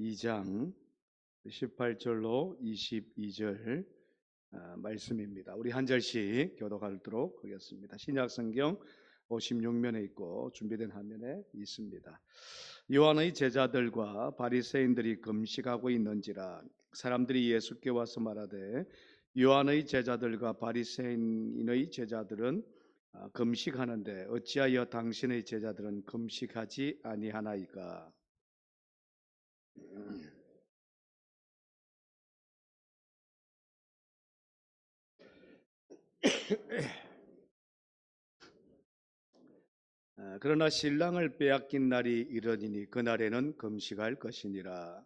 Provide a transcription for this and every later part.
2장 18절로 22절 말씀입니다. 우리 한 절씩 교독하도록 하겠습니다. 신약성경 56면에 있고 준비된 화면에 있습니다. 요한의 제자들과 바리새인들이 금식하고 있는지라 사람들이 예수께 와서 말하되 요한의 제자들과 바리새인의 제자들은 금식하는데 어찌하여 당신의 제자들은 금식하지 아니하나이까. 그러나 신랑을 빼앗긴 날이 이르니니 그날에는 금식할 것이니라.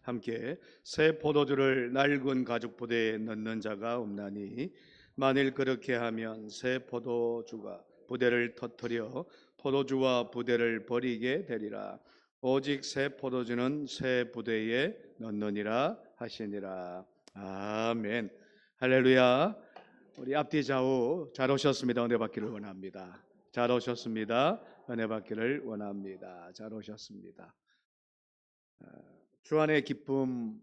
함께 새 포도주를 낡은 가죽 부대에 넣는 자가 없나니 만일 그렇게 하면 새 포도주가 부대를 터뜨려 포도주와 부대를 버리게 되리라. 오직 새 포도주는 새 부대에 넣느니라 하시니라. 아멘. 할렐루야. 우리 앞뒤 좌우 잘 오셨습니다. 은혜 받기를 원합니다. 잘 오셨습니다. 은혜 받기를 원합니다. 잘 오셨습니다. 주 안에 기쁨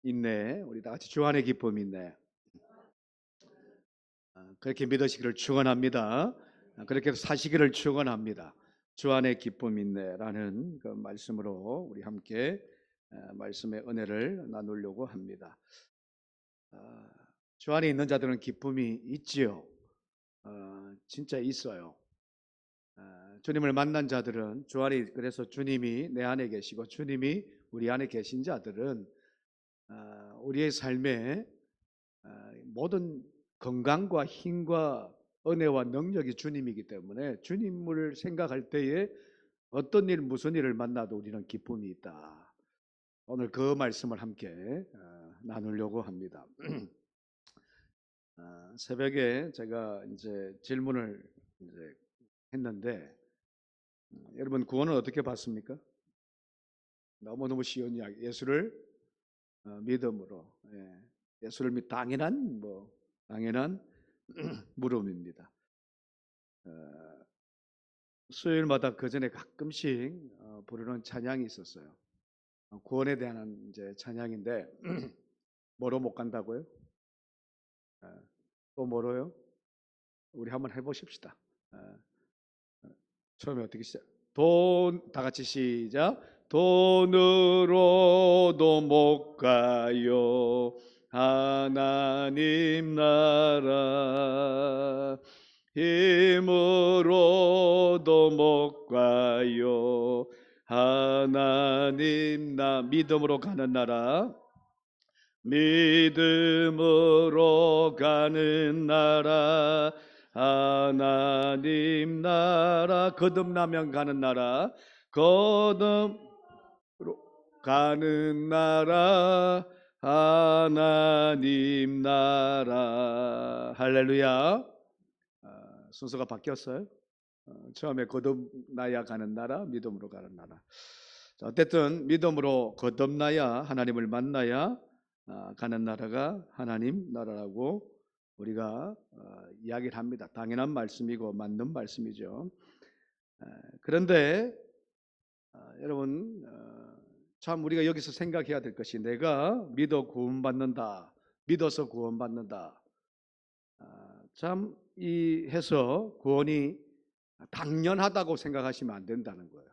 있네. 우리 다 같이 주 안에 기쁨 있네. 그렇게 믿으시기를 축원합니다. 그렇게 사시기를 축원합니다. 주 안에 기쁨 있네라는 그 말씀으로 우리 함께 말씀의 은혜를 나누려고 합니다. 주 안에 있는 자들은 기쁨이 있지요. 진짜 있어요. 주님을 만난 자들은 주 안에, 그래서 주님이 내 안에 계시고 주님이 우리 안에 계신 자들은 우리의 삶에 모든 건강과 힘과 은혜와 능력이 주님이기 때문에 주님을 생각할 때에 어떤 일 무슨 일을 만나도 우리는 기쁨이 있다. 오늘 그 말씀을 함께 나누려고 합니다. 새벽에 제가 이제 질문을 이제 했는데 여러분 구원은 어떻게 받습니까? 너무너무 쉬운 이야기. 예수를 믿음으로. 예수를 당연한 물음입니다. 수요일마다 그 전에 가끔씩 부르는 찬양이 있었어요. 구원에 대한 이제 찬양인데 뭐로 못 간다고요? 또 뭐로요? 우리 한번 해보십시다. 처음에 어떻게 시작? 다 같이 시작. 돈으로도 못 가요. 하나님 나라. 힘으로도 못 가요. 하나님 믿음으로 가는 나라. 믿음으로 가는 나라. 하나님 나라. 거듭나면 가는 나라. 거듭으로 가는 나라. 하나님 나라. 할렐루야. 순서가 바뀌었어요. 처음에 거듭나야 가는 나라, 믿음으로 가는 나라. 자, 어쨌든 믿음으로 거듭나야, 하나님을 만나야 가는 나라가 하나님 나라라고 우리가 이야기를 합니다. 당연한 말씀이고 맞는 말씀이죠. 그런데 여러분 참 우리가 여기서 생각해야 될 것이 내가 믿어 구원받는다, 믿어서 구원받는다. 참 이 해서 구원이 당연하다고 생각하시면 안 된다는 거예요.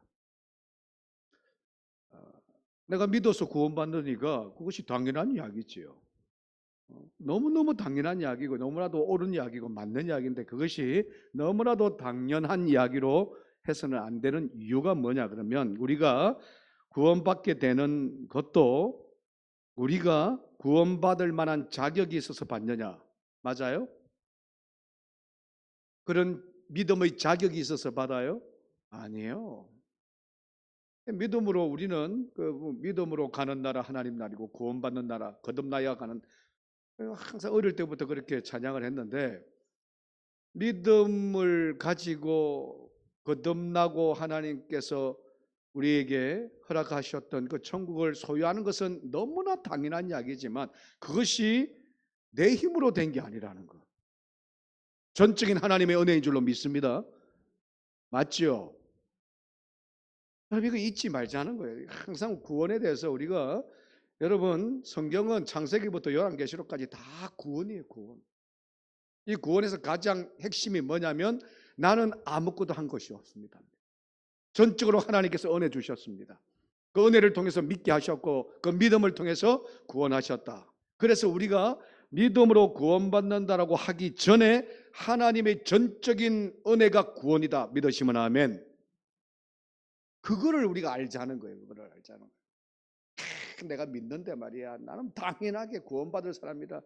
내가 믿어서 구원받으니까 그것이 당연한 이야기지요. 너무너무 당연한 이야기고 너무나도 옳은 이야기고 맞는 이야기인데 그것이 너무나도 당연한 이야기로 해서는 안 되는 이유가 뭐냐 그러면 우리가 구원받게 되는 것도 우리가 구원받을 만한 자격이 있어서 받느냐? 맞아요? 그런 믿음의 자격이 있어서 받아요? 아니에요. 믿음으로 우리는 그 믿음으로 가는 나라 하나님 나라고 구원받는 나라 거듭나야 가는, 항상 어릴 때부터 그렇게 찬양을 했는데 믿음을 가지고 거듭나고 하나님께서 우리에게 허락하셨던 그 천국을 소유하는 것은 너무나 당연한 이야기지만 그것이 내 힘으로 된 게 아니라는 거. 전적인 하나님의 은혜인 줄로 믿습니다. 맞죠? 여러분 이거 잊지 말자는 거예요. 항상 구원에 대해서 우리가 여러분 성경은 창세기부터 요한계시록까지 다 구원이에요. 구원. 이 구원에서 가장 핵심이 뭐냐면 나는 아무것도 한 것이 없습니다. 전적으로 하나님께서 은혜 주셨습니다. 그 은혜를 통해서 믿게 하셨고 그 믿음을 통해서 구원하셨다. 그래서 우리가 믿음으로 구원받는다라고 하기 전에 하나님의 전적인 은혜가 구원이다 믿으시면 아멘. 그거를 우리가 알자는 거예요. 그거를 알자는 거예요. 내가 믿는데 말이야 나는 당연하게 구원받을 사람이다.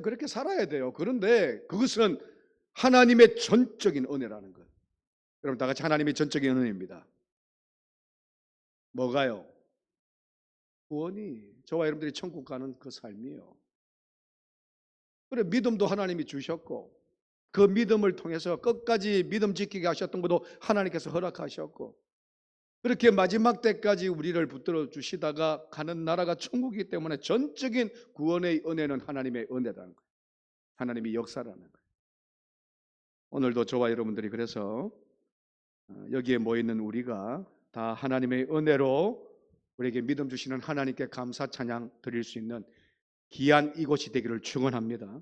그렇게 살아야 돼요. 그런데 그것은 하나님의 전적인 은혜라는 거예요. 여러분 다 같이 하나님의 전적인 은혜입니다. 뭐가요? 구원이 저와 여러분들이 천국 가는 그 삶이요. 그래 믿음도 하나님이 주셨고 그 믿음을 통해서 끝까지 믿음 지키게 하셨던 것도 하나님께서 허락하셨고 그렇게 마지막 때까지 우리를 붙들어 주시다가 가는 나라가 천국이기 때문에 전적인 구원의 은혜는 하나님의 은혜라는 거예요. 하나님의 역사라는 거예요. 오늘도 저와 여러분들이 그래서 여기에 모여있는 우리가 다 하나님의 은혜로 우리에게 믿음 주시는 하나님께 감사 찬양 드릴 수 있는 귀한 이곳이 되기를 축원합니다.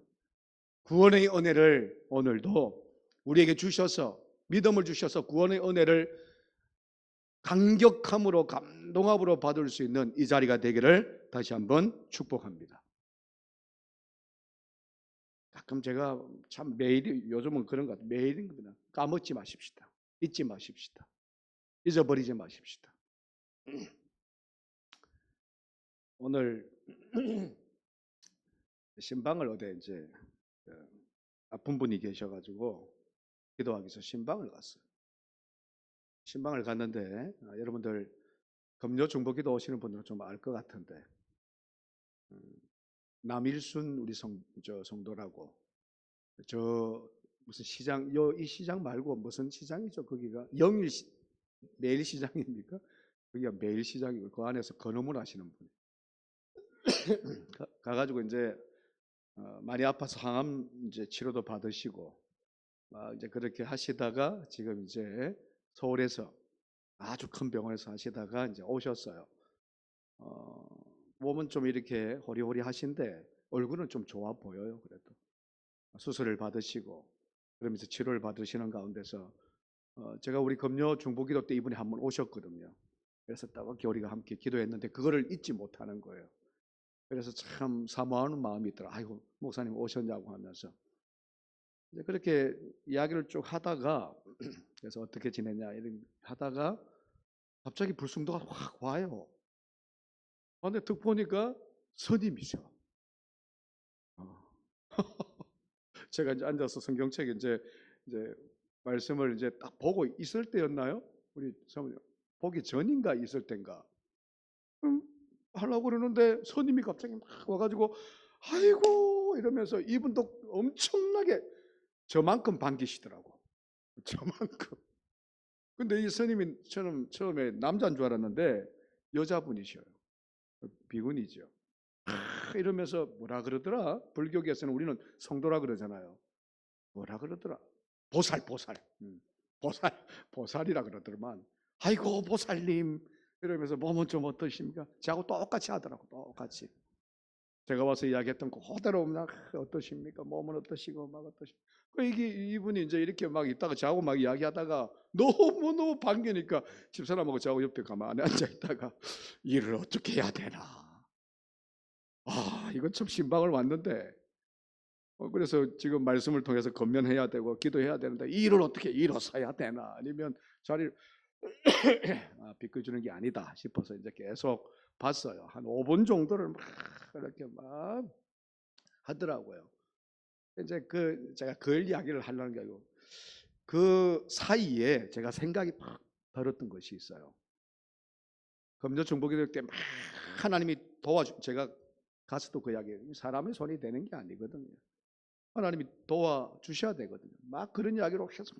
구원의 은혜를 오늘도 우리에게 주셔서 믿음을 주셔서 구원의 은혜를 감격함으로 감동함으로 받을 수 있는 이 자리가 되기를 다시 한번 축복합니다. 가끔 제가 참 매일 요즘은 그런 것 같아요. 매일인 겁니다. 까먹지 마십시다. 잊지 마십시다. 잊어버리지 마십시다. 오늘 신방을 어디 이제 아픈 분이 계셔가지고 기도하기 위해서 신방을 갔어요. 신방을 갔는데 여러분들 금요 중보기도 오시는 분들은 좀 알 것 같은데 남일순 우리 성도라고 저 무슨 시장 이 시장 말고 무슨 시장이죠? 거기가 영일 매일 시장입니까? 거기가 매일 시장이고 그 안에서 건어물 하시는 분 가가지고 이제 많이 아파서 항암 이제 치료도 받으시고 이제 그렇게 하시다가 지금 이제 서울에서 아주 큰 병원에서 하시다가 이제 오셨어요. 몸은 좀 이렇게 호리호리 하신데 얼굴은 좀 좋아 보여요. 그래도 수술을 받으시고 그러면서 치료를 받으시는 가운데서 제가 우리 금요 중보기도 때 이분이 한번 오셨거든요. 그래서 따갑게 우리가 함께 기도했는데 그거를 잊지 못하는 거예요. 그래서 참 사모하는 마음이 있더라. 아이고 목사님 오셨냐고 하면서 이제 그렇게 이야기를 쭉 하다가 그래서 어떻게 지냈냐 이런 하다가 갑자기 불쑥도가 확 와요. 근데 득 보니까 스님이셔. 제가 이제 앉아서 성경책 이제 말씀을 이제 딱 보고 있을 때였나요? 우리 사모님 보기 전인가 있을 때인가? 하려고 그러는데 스님이 갑자기 막 와가지고 아이고 이러면서 이분도 엄청나게 저만큼 반기시더라고. 저만큼. 근데 이 스님이 저는 처음에 남자인 줄 알았는데 여자분이셔요. 비군이죠. 이러면서 뭐라 그러더라? 불교계에서는 우리는 성도라 그러잖아요. 뭐라 그러더라? 보살. 보살이라 그러더만. 아이고 보살님 이러면서 몸은 좀 어떠십니까? 저하고 똑같이 하더라고. 똑같이. 제가 와서 이야기했던 그대로 막 어떠십니까? 몸은 어떠시고 막 어떠십니까? 이분이 이제 이렇게 막 있다가 저하고 막 이야기하다가 너무 반기니까 집사람하고 저하고 옆에 가만히 앉아 있다가 일을 어떻게 해야 되나? 이건 참 신방을 왔는데 그래서 지금 말씀을 통해서 건면해야 되고 기도해야 되는데 이 일을 어떻게 일어서야 되나 아니면 자리를 비켜주는 게 아니다 싶어서 이제 계속 봤어요. 한 5분 정도를 막 이렇게 막 하더라고요. 이제 제가 그 이야기를 하려는 게 아니고 그 사이에 제가 생각이 팍 들었던 것이 있어요. 금요 중보기도 때 막 하나님이 제가 가서도 그 이야기예요. 사람의 손이 되는 게 아니거든요. 하나님이 도와주셔야 되거든요. 막 그런 이야기로 계속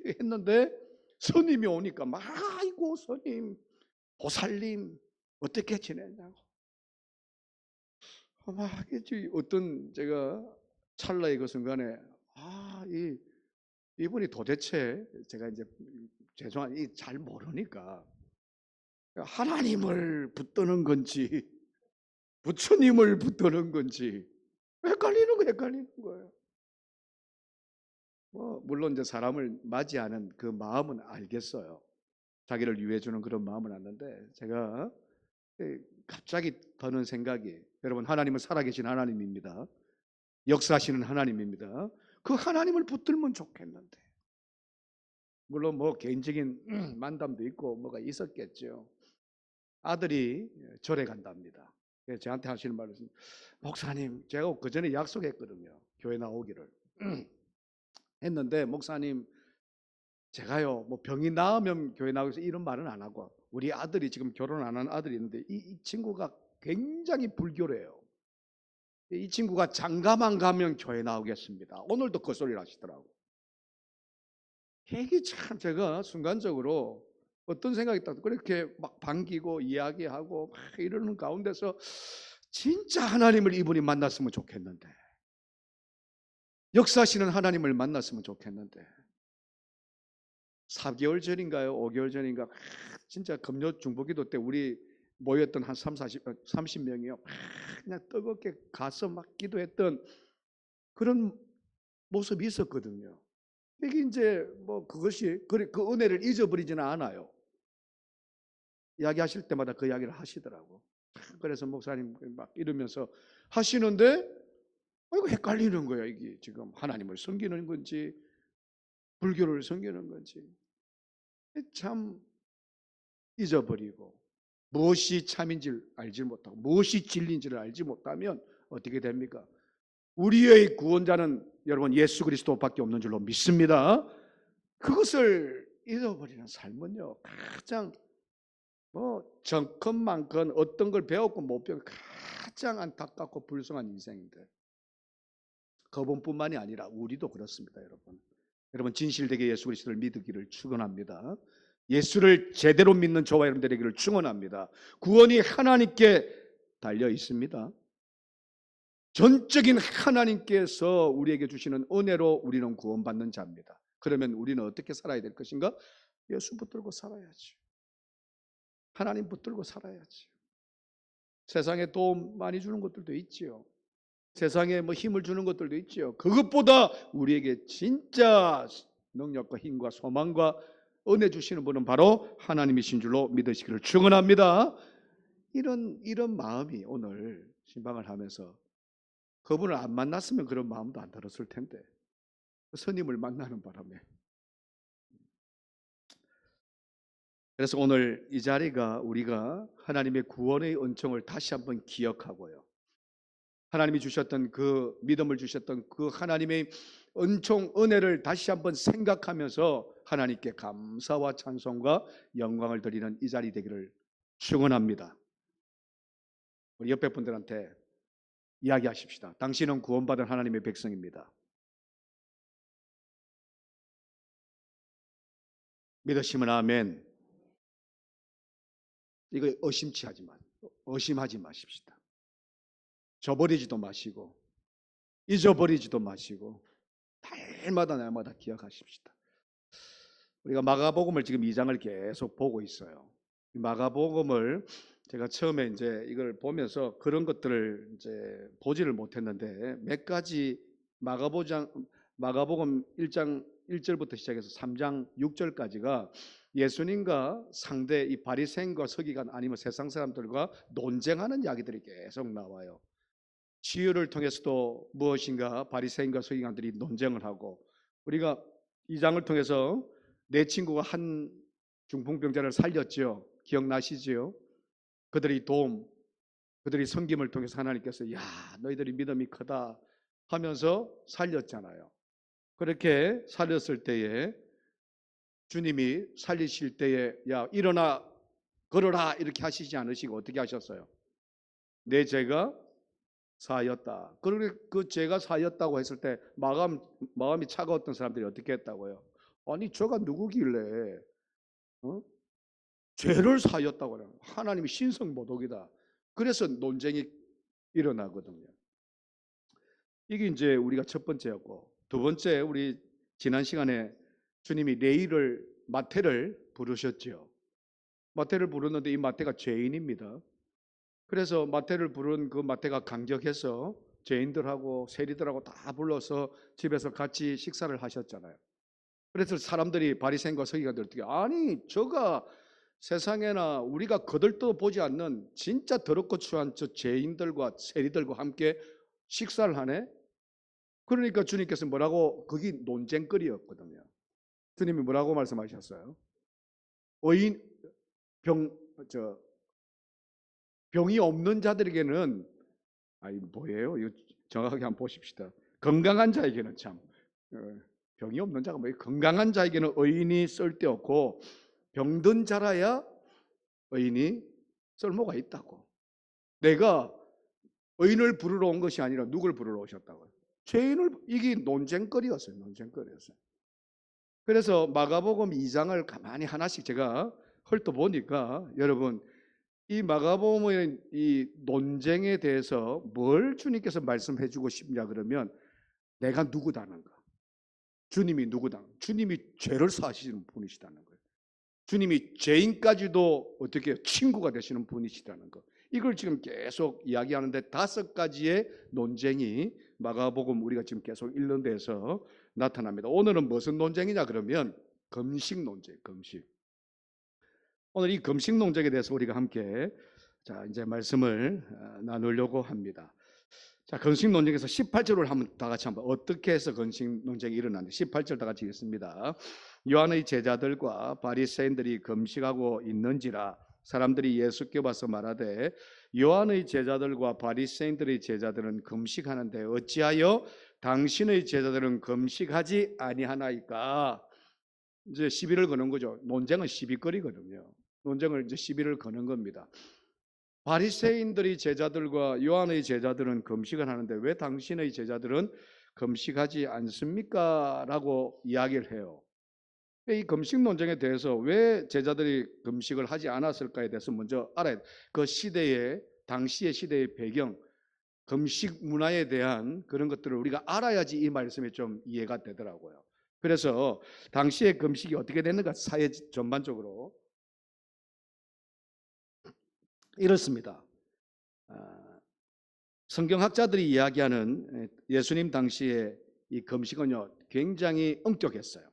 했는데 스님이 오니까 막 아이고 스님 보살님 어떻게 지내냐고 막 어떤 제가 찰나의 그 순간에 이분이 도대체 제가 이제 죄송한 잘 모르니까 하나님을 붙드는 건지 부처님을 붙드는 건지 헷갈리는 거예요. 뭐 물론 이제 사람을 맞이하는 그 마음은 알겠어요. 자기를 위해 주는 그런 마음은 아는데 제가 갑자기 드는 생각이, 여러분, 하나님은 살아계신 하나님입니다. 역사하시는 하나님입니다. 그 하나님을 붙들면 좋겠는데, 물론 뭐 개인적인 만담도 있고 뭐가 있었겠죠. 아들이 절에 간답니다. 그래서 저한테 하시는 말은, 목사님, 제가 그 전에 약속했거든요. 교회 나오기를 했는데, 목사님, 제가요 뭐 병이 나으면 교회 나오겠어 이런 말은 안 하고, 우리 아들이 지금 결혼 안 한 아들이 있는데 이 친구가 굉장히 불교래요. 이 친구가 장가만 가면 교회 나오겠습니다. 오늘도 그 소리를 하시더라고. 이게 참 제가 순간적으로 어떤 생각이 딱 그렇게 막 반기고 이야기하고 막 이러는 가운데서 진짜 하나님을 이분이 만났으면 좋겠는데, 역사하시는 하나님을 만났으면 좋겠는데, 4개월 전인가요? 5개월 전인가 진짜 금요 중보기도 때 우리 모였던 한 30명이요. 그냥 뜨겁게 가서 막 기도했던 그런 모습이 있었거든요. 이게 이제 뭐 그것이 그 은혜를 잊어버리지는 않아요. 이야기하실 때마다 그 이야기를 하시더라고. 그래서 목사님 막 이러면서 하시는데 이거 헷갈리는 거야. 이게 지금 하나님을 섬기는 건지 불교를 섬기는 건지 참 잊어버리고, 무엇이 참인지를 알지 못하고 무엇이 진리인지를 알지 못하면 어떻게 됩니까? 우리의 구원자는 여러분 예수 그리스도밖에 없는 줄로 믿습니다. 그것을 잃어버리는 삶은요, 가장 뭐 정컨만컨 어떤 걸 배웠고 못 배운 가장 안타깝고 불쌍한 인생인데, 그분뿐만이 아니라 우리도 그렇습니다. 여러분 진실되게 예수 그리스도를 믿기를 축원합니다. 예수를 제대로 믿는 저와 여러분 되기를 축원합니다. 구원이 하나님께 달려 있습니다. 전적인 하나님께서 우리에게 주시는 은혜로 우리는 구원받는 자입니다. 그러면 우리는 어떻게 살아야 될 것인가? 예수 붙들고 살아야지. 하나님 붙들고 살아야지. 세상에 도움 많이 주는 것들도 있지요. 세상에 뭐 힘을 주는 것들도 있지요. 그것보다 우리에게 진짜 능력과 힘과 소망과 은혜 주시는 분은 바로 하나님이신 줄로 믿으시기를 축원합니다. 이런 마음이 오늘 신방을 하면서, 그분을 안 만났으면 그런 마음도 안 들었을 텐데 스님을 만나는 바람에. 그래서 오늘 이 자리가 우리가 하나님의 구원의 은총을 다시 한번 기억하고요, 하나님이 주셨던 그 믿음을 주셨던 그 하나님의 은총 은혜를 다시 한번 생각하면서 하나님께 감사와 찬송과 영광을 드리는 이 자리 되기를 축원합니다. 우리 옆에 분들한테 이야기하십시다. 당신은 구원받은 하나님의 백성입니다. 믿으시면 아멘. 이거 의심하지 마십시다. 저버리지도 마시고 잊어버리지도 마시고 날마다 기억하십시다. 우리가 마가복음을 지금 2장을 계속 보고 있어요. 마가복음을 제가 처음에 이제 이걸 보면서 그런 것들을 이제 보지를 못했는데, 몇 가지 마가복음 1장 1절부터 시작해서 3장 6절까지가 예수님과 상대 이 바리새인과 서기관 아니면 세상 사람들과 논쟁하는 이야기들이 계속 나와요. 치유를 통해서도 무엇인가 바리새인과 서기관들이 논쟁을 하고, 우리가 2장을 통해서 내 친구가 한 중풍병자를 살렸죠. 기억나시죠? 그들이 섬김을 통해서 하나님께서 야 너희들이 믿음이 크다 하면서 살렸잖아요. 그렇게 살렸을 때에 주님이 살리실 때에 야 일어나 걸어라 이렇게 하시지 않으시고 어떻게 하셨어요? 내 죄가 사하였다. 그런데 그 죄가 사하였다고 했을 때 마음이 차가웠던 사람들이 어떻게 했다고요? 아니 저가 누구길래 죄를 사하였다고 해요. 하나님이 신성모독이다. 그래서 논쟁이 일어나거든요. 이게 이제 우리가 첫 번째였고, 두 번째, 우리 지난 시간에 주님이 레위를, 마태를 부르셨죠. 마태를 부르는데 이 마태가 죄인입니다. 그래서 마태를 부른 그 마태가 감격해서 죄인들하고 세리들하고 다 불러서 집에서 같이 식사를 하셨잖아요. 그래서 사람들이, 바리새인과 서기관들 어떻게, 아니 저가 세상에나 우리가 거들떠 보지 않는 진짜 더럽고 추한 저 죄인들과 세리들과 함께 식사를 하네. 그러니까 주님께서 뭐라고, 거기 논쟁거리였거든요. 주님이 뭐라고 말씀하셨어요? 의인, 병, 저 병이 없는 자들에게는, 아니 뭐예요? 이거 정확하게 한번 보십시다. 건강한 자에게는 참, 병이 없는 자가 뭐예요? 건강한 자에게는 의인이 쓸데없고 병든 자라야 의인이 쓸모가 있다고. 내가 의인을 부르러 온 것이 아니라 누굴 부르러 오셨다고요? 죄인을. 이게 논쟁거리였어요. 논쟁거리였어요. 그래서 마가복음 2장을 가만히 하나씩 제가 훑어보니까, 여러분, 이 마가복음의 이 논쟁에 대해서 뭘 주님께서 말씀해 주고 싶냐 그러면, 내가 누구다는 거, 주님이 누구다, 주님이 죄를 사하시는 분이시다는 거예요. 주님이 죄인까지도 어떻게 친구가 되시는 분이시다는 거, 이걸 지금 계속 이야기하는데, 5가지의 논쟁이 마가복음 우리가 지금 계속 읽는 데서 나타납니다. 오늘은 무슨 논쟁이냐 그러면 금식 논쟁, 금식. 오늘 이 금식 논쟁에 대해서 우리가 함께 이제 말씀을 나누려고 합니다. 자, 금식 논쟁에서 18절을 한번 다 같이 한번, 어떻게 해서 금식 논쟁이 일어났는지 18절 다 같이 읽습니다. 요한의 제자들과 바리새인들이 금식하고 있는지라 사람들이 예수께 와서 말하되, 요한의 제자들과 바리새인들의 제자들은 금식하는데 어찌하여 당신의 제자들은 금식하지 아니하나이까? 이제 시비를 거는 거죠. 논쟁은 시비거리거든요. 논쟁을 이제 시비를 거는 겁니다. 바리새인들의 제자들과 요한의 제자들은 금식을 하는데 왜 당신의 제자들은 금식하지 않습니까? 라고 이야기를 해요. 이 금식 논쟁에 대해서 왜 제자들이 금식을 하지 않았을까에 대해서 먼저 알아야 돼요. 그 시대의, 당시의 시대의 배경, 금식 문화에 대한 그런 것들을 우리가 알아야지 이 말씀이 좀 이해가 되더라고요. 그래서 당시의 금식이 어떻게 됐는가, 사회 전반적으로 이렇습니다. 성경학자들이 이야기하는 예수님 당시의 이 금식은요, 굉장히 엄격했어요.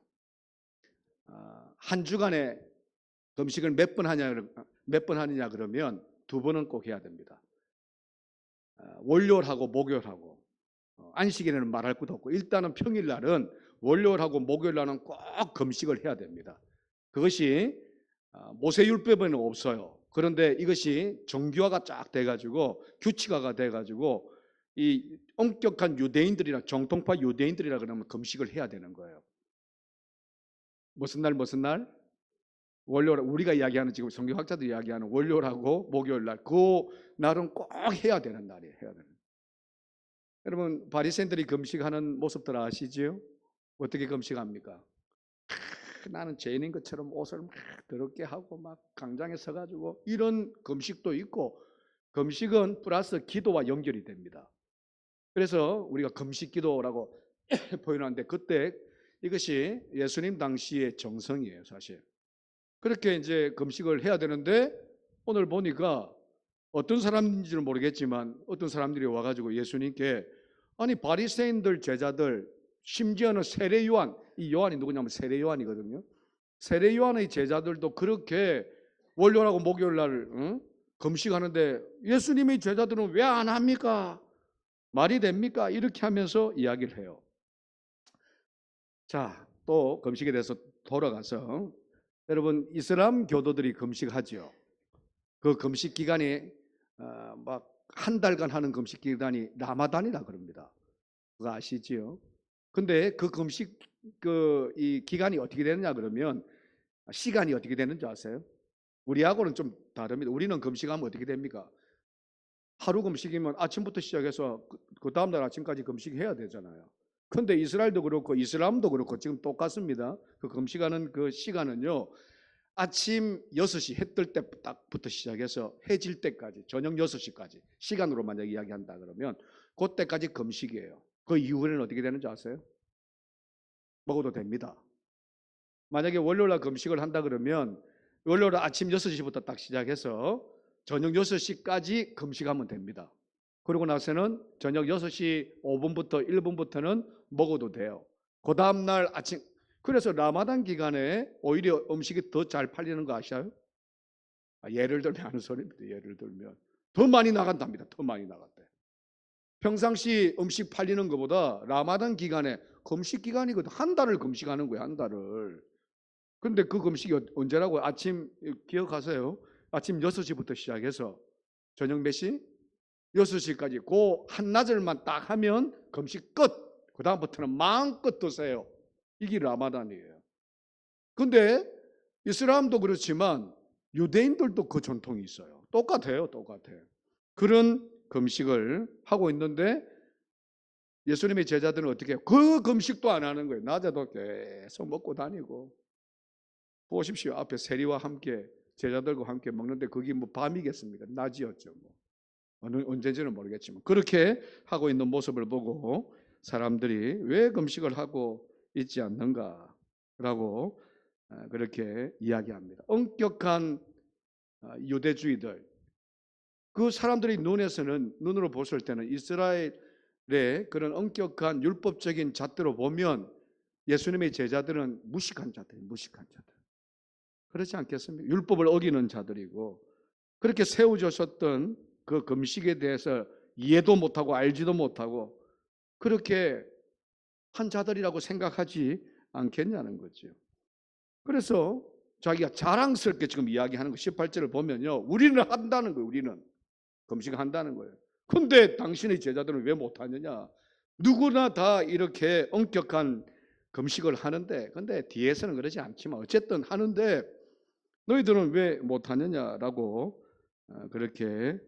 한 주간에 금식을 몇 번 하느냐 그러면 2번은 꼭 해야 됩니다. 월요일하고 목요일하고, 안식일에는 말할 것도 없고, 일단은 평일날은, 월요일하고 목요일날은 꼭 금식을 해야 됩니다. 그것이 모세율법에는 없어요. 그런데 이것이 정규화가 쫙 돼가지고, 규칙화가 돼가지고, 이 엄격한 유대인들이나 정통파 유대인들이라 그러면 금식을 해야 되는 거예요. 무슨 날 무슨 날? 월요일. 우리가 이야기하는, 지금 성경학자들이 이야기하는 월요일하고 목요일날, 그 날은 꼭 해야 되는 날이에요. 해야 되는. 여러분, 바리새인들이 금식하는 모습들 아시죠? 어떻게 금식합니까? 나는 죄인인 것처럼 옷을 막 더럽게 하고 막 광장에 서가지고, 이런 금식도 있고, 금식은 플러스 기도와 연결이 됩니다. 그래서 우리가 금식 기도라고 표현하는데, 그때 이것이 예수님 당시의 정성이에요, 사실. 그렇게 이제 금식을 해야 되는데, 오늘 보니까 어떤 사람인지는 모르겠지만 어떤 사람들이 와가지고 예수님께, 아니 바리새인들 제자들, 심지어는 세례 요한, 이 요한이 누구냐면 세례 요한이거든요. 세례 요한의 제자들도 그렇게 월요일하고 목요일날 금식하는데 예수님의 제자들은 왜 안 합니까? 말이 됩니까? 이렇게 하면서 이야기를 해요. 자, 또 금식에 대해서 돌아가서, 여러분, 이슬람 교도들이 금식하죠. 그 금식 기간이 막 한 달간 하는 금식 기간이 라마단이라 그럽니다. 그거 아시지요? 근데 그 금식 이 기간이 어떻게 되느냐 그러면, 시간이 어떻게 되는지 아세요? 우리하고는 좀 다릅니다. 우리는 금식하면 어떻게 됩니까? 하루 금식이면 아침부터 시작해서 그 다음날 아침까지 금식해야 되잖아요. 근데 이스라엘도 그렇고 이슬람도 그렇고 지금 똑같습니다. 그 금식하는 그 시간은요, 아침 6시 해 뜰 때부터 시작해서 해질 때까지 저녁 6시까지 시간으로 만약 이야기한다 그러면 그때까지 금식이에요. 그 이후에는 어떻게 되는지 아세요? 먹어도 됩니다. 만약에 월요일날 금식을 한다 그러면 월요일 아침 6시부터 딱 시작해서 저녁 6시까지 금식하면 됩니다. 그러고 나서는 저녁 6시 5분부터 1분부터는 먹어도 돼요. 그 다음날 아침, 그래서 라마단 기간에 오히려 음식이 더 잘 팔리는 거 아셔요? 예를 들면 하는 소리입니다. 예를 들면 더 많이 나간답니다. 더 많이 나간대. 평상시 음식 팔리는 것보다 라마단 기간에 금식 기간이거든. 한 달을 금식하는 거예요. 한 달을. 근데 그 금식이 언제라고? 아침 기억하세요? 아침 6시부터 시작해서 저녁 몇 시? 6시까지 그 한나절만 딱 하면 금식 끝. 그 다음부터는 마음껏 드세요. 이게 라마단이에요. 근데 이슬람도 그렇지만 유대인들도 그 전통이 있어요. 똑같아요. 똑같아요. 그런 금식을 하고 있는데 예수님의 제자들은 어떻게 해요? 그 금식도 안 하는 거예요. 낮에도 계속 먹고 다니고. 보십시오. 앞에 세리와 함께 제자들과 함께 먹는데 그게 뭐 밤이겠습니까? 낮이었죠. 뭐. 언제인지는 모르겠지만 그렇게 하고 있는 모습을 보고 사람들이 왜 금식을 하고 있지 않는가라고 그렇게 이야기합니다. 엄격한 유대주의들, 그 사람들이 눈으로 봤을 때는 이스라엘의 그런 엄격한 율법적인 잣대로 보면 예수님의 제자들은 무식한 자들. 그렇지 않겠습니까? 율법을 어기는 자들이고 그렇게 세워졌었던 그 금식에 대해서 이해도 못하고 알지도 못하고 그렇게 한 자들이라고 생각하지 않겠냐는 거죠. 그래서 자기가 자랑스럽게 지금 이야기하는 거 18절을 보면요. 우리는 한다는 거예요. 우리는 금식을 한다는 거예요. 근데 당신의 제자들은 왜 못하느냐? 누구나 다 이렇게 엄격한 금식을 하는데 근데 뒤에서는 그러지 않지만 어쨌든 하는데 너희들은 왜 못하느냐라고 그렇게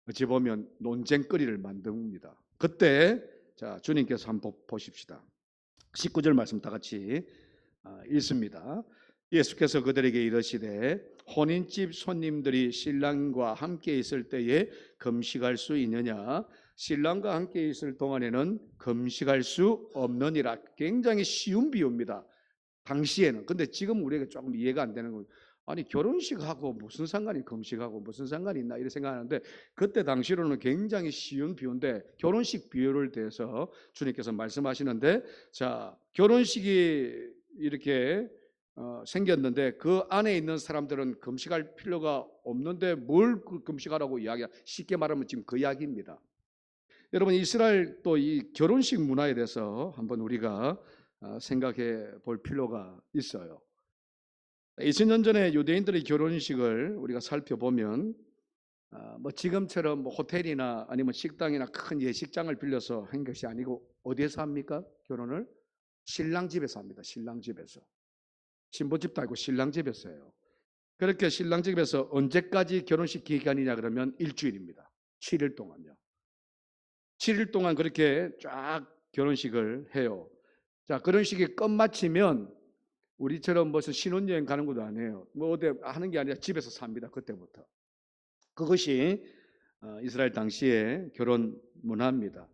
어찌 보면 논쟁거리를 만듭니다. 그때 자 주님께서 한번 보십시다. 19절 말씀 다 같이 읽습니다. 예수께서 그들에게 이르시되 혼인집 손님들이 신랑과 함께 있을 때에 금식할 수 있느냐? 신랑과 함께 있을 동안에는 금식할 수 없느니라. 굉장히 쉬운 비유입니다. 당시에는. 근데 지금 우리가 조금 이해가 안 되는 거예요. 아니 결혼식하고 무슨 상관이 금식하고 무슨 상관이 있나 이렇게 생각하는데 그때 당시로는 굉장히 쉬운 비유인데 결혼식 비유를 대해서 주님께서 말씀하시는데 자 결혼식이 이렇게 생겼는데 그 안에 있는 사람들은 금식할 필요가 없는데 뭘 금식하라고 이야기야? 쉽게 말하면 지금 그 이야기입니다. 여러분 이스라엘 또 이 결혼식 문화에 대해서 한번 우리가 생각해 볼 필요가 있어요. 2000년 전에 유대인들의 결혼식을 우리가 살펴보면 뭐 지금처럼 뭐 호텔이나 아니면 식당이나 큰 예식장을 빌려서 한 것이 아니고 어디에서 합니까? 결혼을? 신랑 집에서 합니다. 신랑 집에서. 신부집도 아니고 신랑 집에서 해요. 그렇게 신랑 집에서 언제까지 결혼식 기간이냐 그러면 일주일입니다. 7일 동안요. 7일 동안 그렇게 쫙 결혼식을 해요. 자, 결혼식이 끝마치면 우리처럼 무슨 신혼여행 가는 것도 아니에요. 뭐 어디 하는 게 아니라 집에서 삽니다. 그때부터. 그것이 이스라엘 당시의 결혼 문화입니다.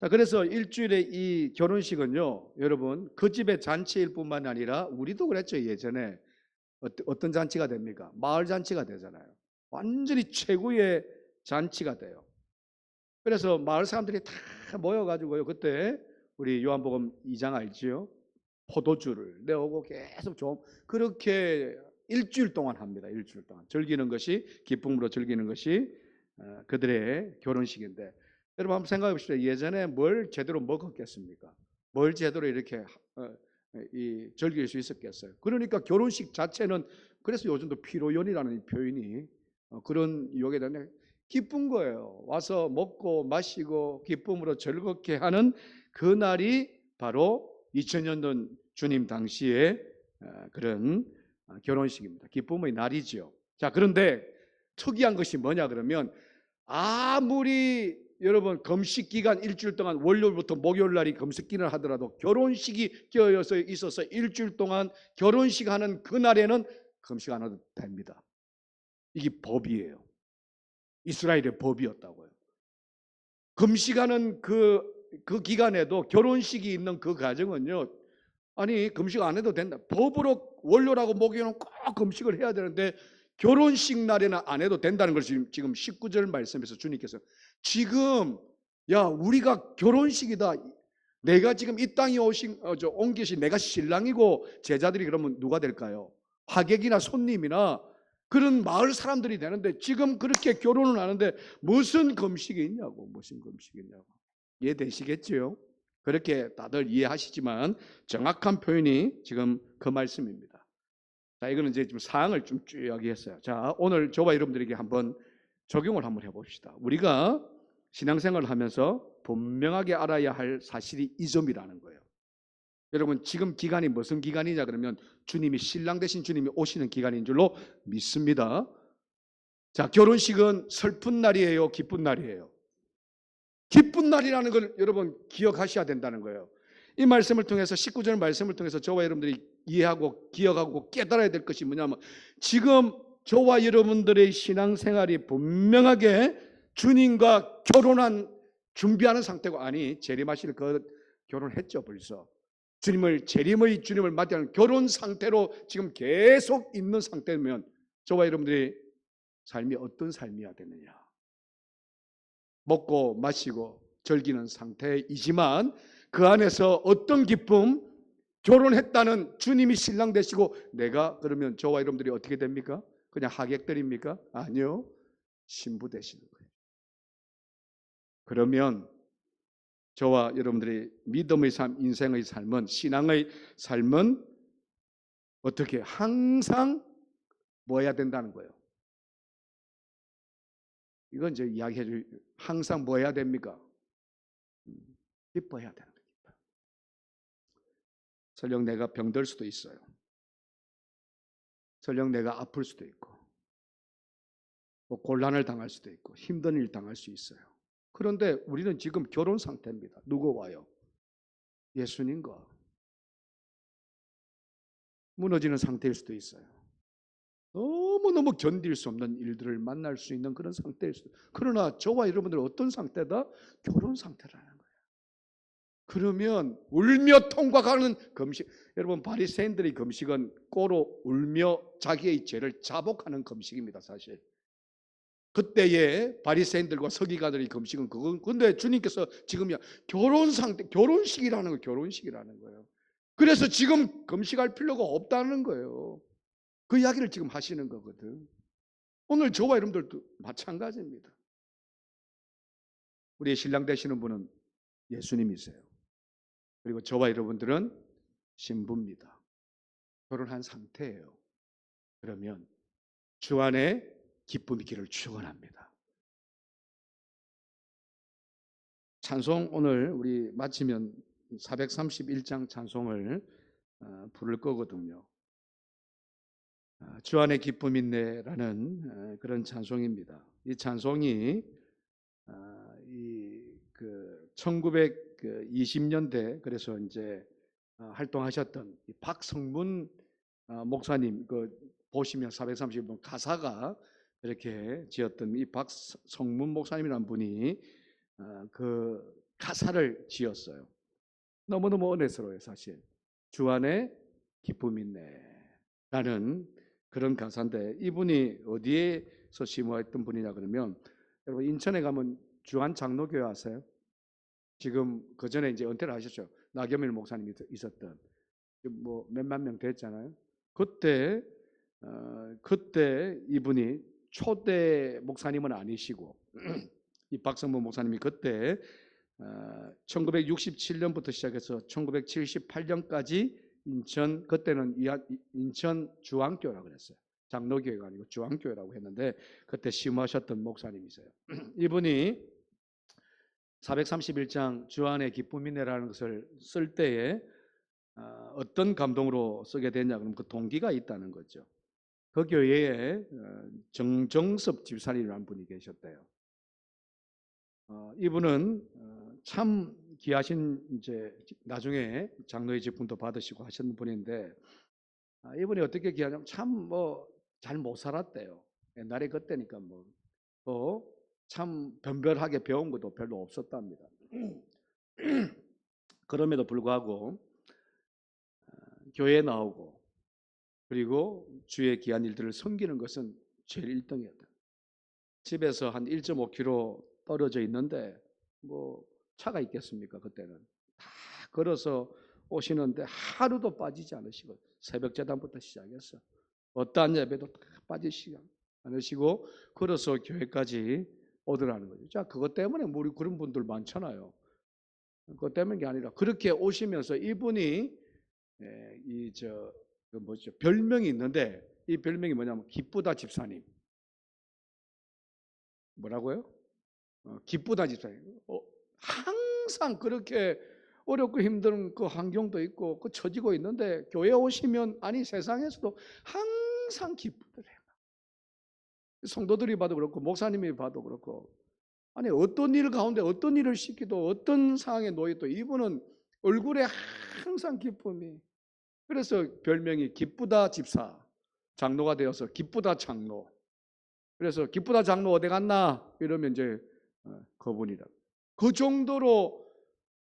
자, 그래서 일주일에 이 결혼식은요, 여러분 그 집의 잔치일 뿐만 아니라 우리도 그랬죠. 예전에 어떤 잔치가 됩니까? 마을 잔치가 되잖아요. 완전히 최고의 잔치가 돼요. 그래서 마을 사람들이 다 모여가지고요. 그때 우리 요한복음 2장 알지요? 포도주를 내오고 계속 좀 그렇게 일주일 동안 합니다. 일주일 동안 즐기는 것이 기쁨으로 즐기는 것이 그들의 결혼식인데 여러분 한번 생각해 보십시오. 예전에 뭘 제대로 먹었겠습니까? 뭘 제대로 이렇게 즐길 수 있었겠어요? 그러니까 결혼식 자체는 그래서 요즘도 피로연이라는 표현이 그런 유혹에 대한 기쁜 거예요. 와서 먹고 마시고 기쁨으로 즐겁게 하는 그 날이 바로 2000년 전 주님 당시의 그런 결혼식입니다. 기쁨의 날이죠. 자, 그런데 특이한 것이 뭐냐 그러면 아무리 여러분 금식 기간 일주일 동안 월요일부터 목요일 날이 금식 기간을 하더라도 결혼식이 껴서 있어서 일주일 동안 결혼식 하는 그날에는 금식 안 해도 됩니다. 이게 법이에요. 이스라엘의 법이었다고요. 금식하는 그 기간에도 결혼식이 있는 그 가정은요, 아니 금식 안 해도 된다. 법으로 원료라고 목요일은 꼭 금식을 해야 되는데 결혼식 날에는 안 해도 된다는 걸 지금 19절 말씀에서 주님께서 지금 야 우리가 결혼식이다. 내가 지금 이 땅에 온 계신 내가 신랑이고 제자들이 그러면 누가 될까요? 하객이나 손님이나 그런 마을 사람들이 되는데 지금 그렇게 결혼을 하는데 무슨 금식이 있냐고, 무슨 금식이 있냐고. 이해되시겠죠? 그렇게 다들 이해하시지만 정확한 표현이 지금 그 말씀입니다. 자, 이거는 이제 좀 사항을 좀 이야기했어요. 자, 오늘 저와 여러분들에게 한번 적용을 한번 해봅시다. 우리가 신앙생활을 하면서 분명하게 알아야 할 사실이 이 점이라는 거예요. 여러분 지금 기간이 무슨 기간이냐 그러면 주님이 신랑 되신 주님이 오시는 기간인 줄로 믿습니다. 자, 결혼식은 슬픈 날이에요, 기쁜 날이에요? 기쁜 날이라는 걸 여러분 기억하셔야 된다는 거예요. 이 말씀을 통해서 19절 말씀을 통해서 저와 여러분들이 이해하고 기억하고 깨달아야 될 것이 뭐냐면 지금 저와 여러분들의 신앙생활이 분명하게 주님과 결혼한 준비하는 상태고, 아니 재림하실 그 결혼했죠 벌써. 재림의 주님을 맞이하는 결혼 상태로 지금 계속 있는 상태면 저와 여러분들의 삶이 어떤 삶이어야 되느냐. 먹고 마시고 즐기는 상태이지만 그 안에서 어떤 기쁨, 결혼했다는 주님이 신랑 되시고 내가 그러면 저와 여러분들이 어떻게 됩니까? 그냥 하객들입니까? 아니요. 신부 되시는 거예요. 그러면 저와 여러분들의 믿음의 삶, 인생의 삶은, 신앙의 삶은 어떻게 항상 뭐 해야 된다는 거예요? 이건 이제 이야기해 줄, 항상 뭐 해야 됩니까? 기뻐해야 되는 겁니다. 설령 내가 병들 수도 있어요. 설령 내가 아플 수도 있고, 뭐 곤란을 당할 수도 있고, 힘든 일 당할 수 있어요. 그런데 우리는 지금 결혼 상태입니다. 누구와요? 예수님과. 무너지는 상태일 수도 있어요. 너무너무 견딜 수 없는 일들을 만날 수 있는 그런 상태일 수도 있어요. 그러나 저와 여러분들은 어떤 상태다? 결혼 상태라는 거예요. 그러면 울며 통과하는 금식. 여러분 바리새인들의 금식은 꼬로 울며 자기의 죄를 자복하는 금식입니다. 사실 그때의 바리새인들과 서기관들의 금식은 그건. 근데 주님께서 지금이야 결혼 상태, 결혼식이라는 거, 결혼식이라는 거예요. 그래서 지금 금식할 필요가 없다는 거예요. 그 이야기를 지금 하시는 거거든. 오늘 저와 여러분들도 마찬가지입니다. 우리의 신랑 되시는 분은 예수님이세요. 그리고 저와 여러분들은 신부입니다. 결혼한 상태예요. 그러면 주 안에 기쁨의 길을 축원합니다. 찬송 오늘 우리 마치면 431장 찬송을 부를 거거든요. 주 안에 기쁨 있네라는 그런 찬송입니다. 이 찬송이 그 1920년대 그래서 이제 활동하셨던 박성문 목사님 그 보시면 431번 가사가 이렇게 지었던 이 박성문 목사님이라는 분이 그 가사를 지었어요. 너무너무 은혜스러워요. 사실 주 안에 기쁨 있네 라는 그런 가사인데, 이분이 어디에서 심화했던 분이냐 그러면 여러분 인천에 가면 주안 장로교회 아세요? 지금 그 전에 이제 은퇴를 하셨죠. 나겸일 목사님이 있었던, 뭐 몇만 명 됐잖아요. 그때 이분이 초대 목사님은 아니시고 이 박성문 목사님이 그때 1967년부터 시작해서 1978년까지 인천, 그때는 인천 주안교회라고 그랬어요. 장로교회가 아니고 주안교회라고 했는데 그때 심화하셨던 목사님이세요. 이분이 431장 주 안에 기쁨이네라는 것을 쓸 때에 어떤 감동으로 쓰게 됐냐 그러면 그 동기가 있다는 거죠. 그 교회에 정정섭 집사님이라는 분이 계셨대요. 이분은 참 귀하신, 이제 나중에 장로의 직분도 받으시고 하셨는 분인데 이분이 어떻게 기하냐면 참 뭐 잘 못 살았대요. 옛날에 그때니까 참 변별하게 배운 것도 별로 없었답니다. 그럼에도 불구하고 교회에 나오고 그리고 주의 귀한 일들을 섬기는 것은 제일 1등이었다. 집에서 한 1.5km 떨어져 있는데 뭐 차가 있겠습니까? 그때는 다 걸어서 오시는데 하루도 빠지지 않으시고 새벽 제단부터 시작해서 어떠한 예배도 다 빠지시지 않으시고 걸어서 교회까지 오더라는 거죠. 자, 그것 때문에 우리 그런 분들 많잖아요. 그것 때문에 게 아니라 그렇게 오시면서 이분이 그 뭐죠? 별명이 있는데 이 별명이 뭐냐면 기쁘다 집사님. 뭐라고요? 기쁘다 집사님. 항상 그렇게 어렵고 힘든 그 환경도 있고 그 처지고 있는데 교회 오시면 아니 세상에서도 항상 기쁘더래요. 성도들이 봐도 그렇고 목사님이 봐도 그렇고 아니 어떤 일 가운데 어떤 일을 시키도 어떤 상황에 놓여도 이분은 얼굴에 항상 기쁨이. 그래서 별명이 기쁘다 집사. 장로가 되어서 기쁘다 장로. 그래서 기쁘다 장로 어디 갔나 이러면 이제 그분이다. 그 정도로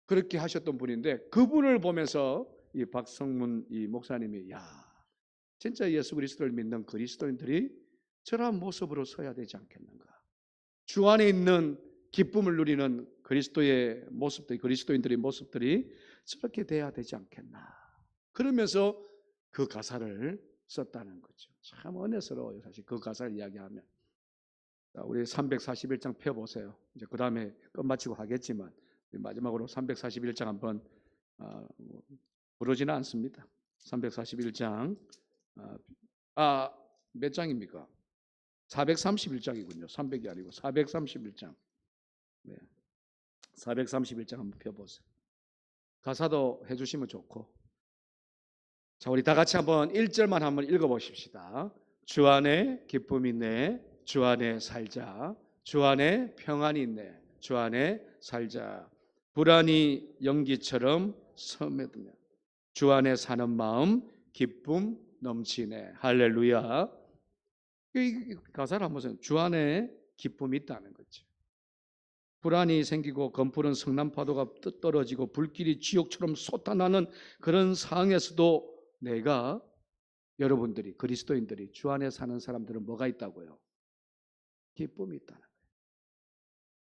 그렇게 하셨던 분인데 그분을 보면서 이 박성문 이 목사님이 야 진짜 예수 그리스도를 믿는 그리스도인들이 저런 모습으로 서야 되지 않겠는가. 주 안에 있는 기쁨을 누리는 그리스도의 모습들, 그리스도인들의 모습들이 저렇게 돼야 되지 않겠나. 그러면서 그 가사를 썼다는 거죠. 참 은혜스러워요. 사실 그 가사를 이야기하면. 우리 341장 펴보세요. 이제 그 다음에 끝마치고 하겠지만 마지막으로 341장 한번 부르지는 않습니다. 341장 몇 장입니까? 431장이군요. 300이 아니고 431장. 네. 431장 한번 펴보세요. 가사도 해주시면 좋고. 자, 우리 다 같이 한번 1절만 한번 읽어보십시다. 주 안에 기쁨이 있네. 주 안에 살자. 주 안에 평안이 있네. 주 안에 살자. 불안이 연기처럼 스며들며 주 안에 사는 마음 기쁨 넘치네. 할렐루야. 이 가사를 한번 보세요. 주 안에 기쁨이 있다는 거죠. 불안이 생기고 검푸른 성난파도가 떨어지고 불길이 지옥처럼 솟아나는 그런 상황에서도 내가 여러분들이 그리스도인들이 주 안에 사는 사람들은 뭐가 있다고요? 기쁨이 있다는 거예요.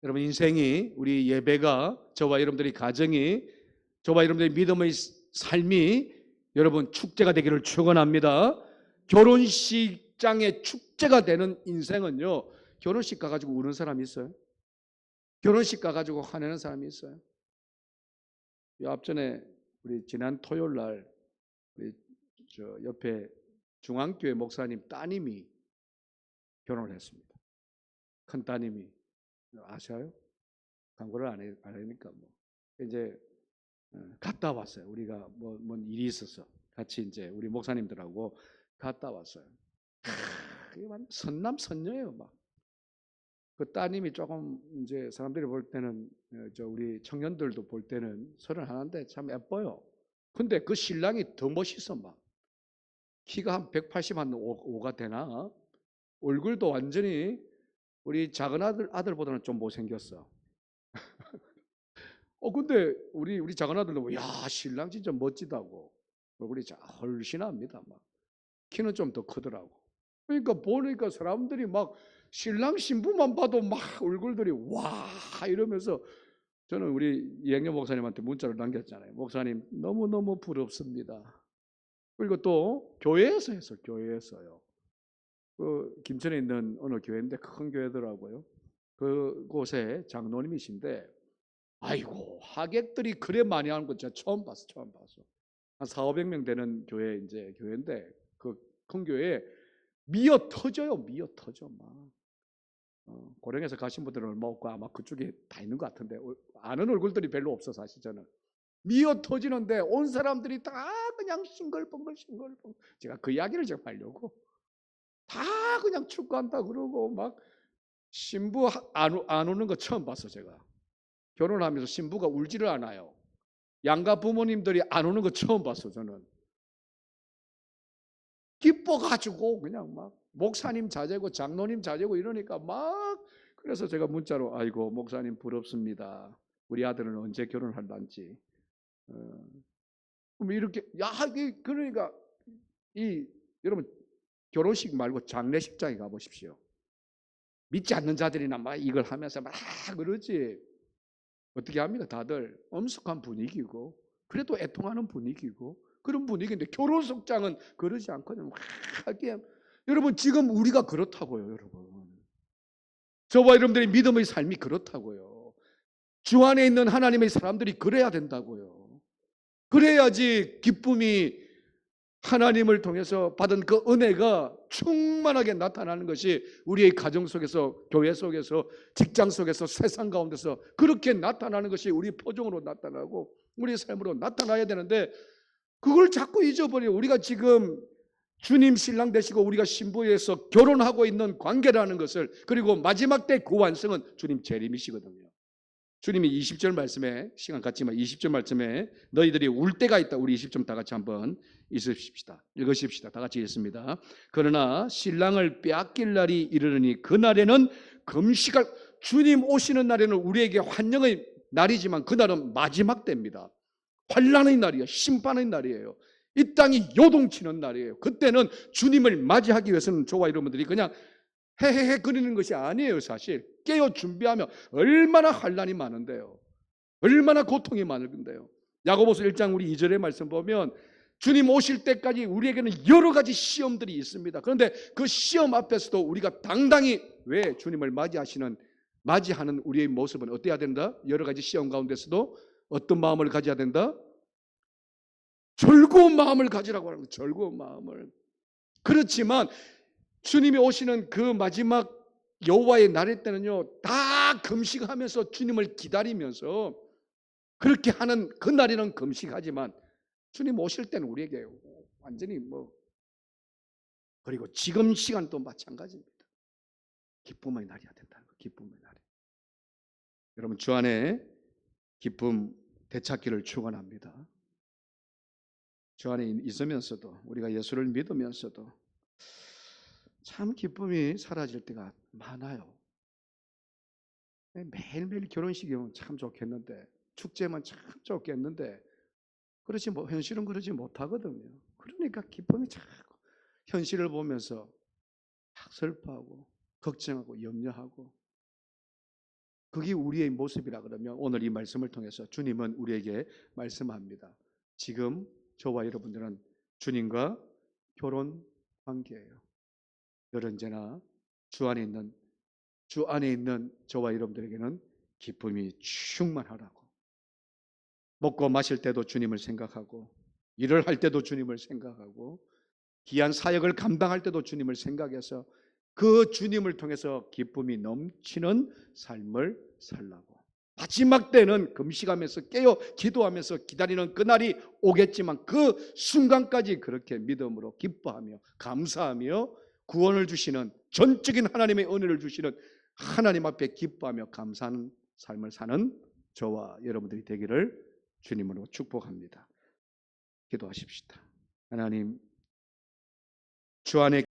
여러분 인생이 우리 예배가 저와 여러분들의 가정이 저와 여러분들의 믿음의 삶이 여러분 축제가 되기를 축원합니다. 결혼식장의 축제가 되는 인생은요. 결혼식 가가지고 우는 사람이 있어요? 결혼식 가가지고 화내는 사람이 있어요? 앞전에 우리 지난 토요일 날 우리 저 옆에 중앙교회 목사님 따님이 결혼을 했습니다. 큰 따님이 아셔요? 광고를 안 하니까 뭐 이제 갔다 왔어요. 우리가 뭔 일이 있어서 같이 이제 우리 목사님들하고 갔다 왔어요. 그게 완전 선남 선녀예요, 막. 그 따님이 조금 이제 사람들이 볼 때는 저 우리 청년들도 볼 때는 31인데 참 예뻐요. 근데 그 신랑이 더 멋있어 막. 키가 한 185가 되나? 얼굴도 완전히 우리 작은 아들보다는 좀 못생겼어. 근데 우리 작은 아들도 야 신랑 진짜 멋지다고 얼굴이 훨씬합니다. 막 키는 좀 더 크더라고. 그러니까 보니까 사람들이 막 신랑 신부만 봐도 막 얼굴들이 와 이러면서 저는 우리 이행년 목사님한테 문자를 남겼잖아요. 목사님 너무너무 부럽습니다. 그리고 또 교회에서 했어요. 교회에서요. 그 김천에 있는 어느 교회인데 큰 교회더라고요. 그곳에 장로님이신데 아이고 하객들이 그래 많이 하는 거 제가 처음 봤어. 한 4,500명 되는 교회인데 그 큰 교회에 미어 터져요. 미어 터져 막. 고령에서 가신 분들은 얼마 없고 아마 그쪽에 다 있는 것 같은데 아는 얼굴들이 별로 없어 사실 저는. 미어 터지는데 온 사람들이 다 그냥 싱글벙글 제가 그 이야기를 좀 하려고 다 그냥 축구한다 그러고 막 신부 안 우는 거 처음 봤어 제가. 결혼하면서 신부가 울지를 않아요. 양가 부모님들이 안 우는 거 처음 봤어 저는. 기뻐가지고 그냥 막 목사님 자제고 장로님 자제고 이러니까 막, 그래서 제가 문자로 아이고 목사님 부럽습니다. 우리 아들은 언제 결혼할란지. 그럼 이렇게 그러니까 여러분 결혼식 말고 장례식장에 가보십시오. 믿지 않는 자들이나 막 이걸 하면서 막 그러지. 어떻게 합니까? 다들 엄숙한 분위기고 그래도 애통하는 분위기고 그런 분위기인데 결혼식장은 그러지 않거든요. 막 하게. 여러분 지금 우리가 그렇다고요, 여러분. 저와 여러분들의 믿음의 삶이 그렇다고요. 주 안에 있는 하나님의 사람들이 그래야 된다고요. 그래야지 기쁨이 하나님을 통해서 받은 그 은혜가 충만하게 나타나는 것이 우리의 가정 속에서, 교회 속에서, 직장 속에서, 세상 가운데서 그렇게 나타나는 것이 우리 표정으로 나타나고 우리 삶으로 나타나야 되는데, 그걸 자꾸 잊어버려요. 우리가 지금 주님 신랑 되시고 우리가 신부에서 결혼하고 있는 관계라는 것을, 그리고 마지막 때 그 완성은 주님 재림이시거든요. 주님이 20절 말씀에, 시간 같지만 20절 말씀에 너희들이 울 때가 있다. 우리 20절 다 같이 한번 읽으십시다. 다 같이 읽습니다. 그러나 신랑을 빼앗길 날이 이르르니 그날에는 금식할, 주님 오시는 날에는 우리에게 환영의 날이지만 그날은 마지막 때입니다. 환난의 날이에요. 심판의 날이에요. 이 땅이 요동치는 날이에요. 그때는 주님을 맞이하기 위해서는 저와 여러분들이 그냥 헤헤헤 거리는 것이 아니에요. 사실 깨어 준비하면 얼마나 환난이 많은데요. 얼마나 고통이 많은데요. 야고보서 1장 우리 2절의 말씀 보면 주님 오실 때까지 우리에게는 여러 가지 시험들이 있습니다. 그런데 그 시험 앞에서도 우리가 당당히, 왜 주님을 맞이하는 우리의 모습은 어때야 된다? 여러 가지 시험 가운데서도 어떤 마음을 가져야 된다? 즐거운 마음을 가지라고 하는 거예요. 즐거운 마음을. 그렇지만 주님이 오시는 그 마지막 여호와의 날일 때는요, 다 금식하면서 주님을 기다리면서 그렇게 하는 그 날에는 금식하지만 주님 오실 때는 우리에게 완전히 그리고 지금 시간도 마찬가지입니다. 기쁨의 날이어야 된다는 거. 기쁨의 날이. 여러분 주 안에 기쁨 되찾기를 축원합니다. 주 안에 있으면서도, 우리가 예수를 믿으면서도 참 기쁨이 사라질 때가 많아요. 매일매일 결혼식이면 참 좋겠는데, 축제만 참 좋겠는데, 그렇지 현실은 그러지 못하거든요. 그러니까 기쁨이 자꾸 현실을 보면서 슬퍼하고 걱정하고 염려하고, 그게 우리의 모습이라 그러면 오늘 이 말씀을 통해서 주님은 우리에게 말씀합니다. 지금 저와 여러분들은 주님과 결혼 관계예요. 늘 언제나 주 안에 있는 저와 여러분들에게는 기쁨이 충만하라고. 먹고 마실 때도 주님을 생각하고, 일을 할 때도 주님을 생각하고, 귀한 사역을 감당할 때도 주님을 생각해서 그 주님을 통해서 기쁨이 넘치는 삶을 살라고. 마지막 때는 금식하면서 깨어 기도하면서 기다리는 그날이 오겠지만 그 순간까지 그렇게 믿음으로 기뻐하며 감사하며 구원을 주시는, 전적인 하나님의 은혜를 주시는 하나님 앞에 기뻐하며 감사하는 삶을 사는 저와 여러분들이 되기를 주님으로 축복합니다. 기도하십시다. 하나님, 주 안에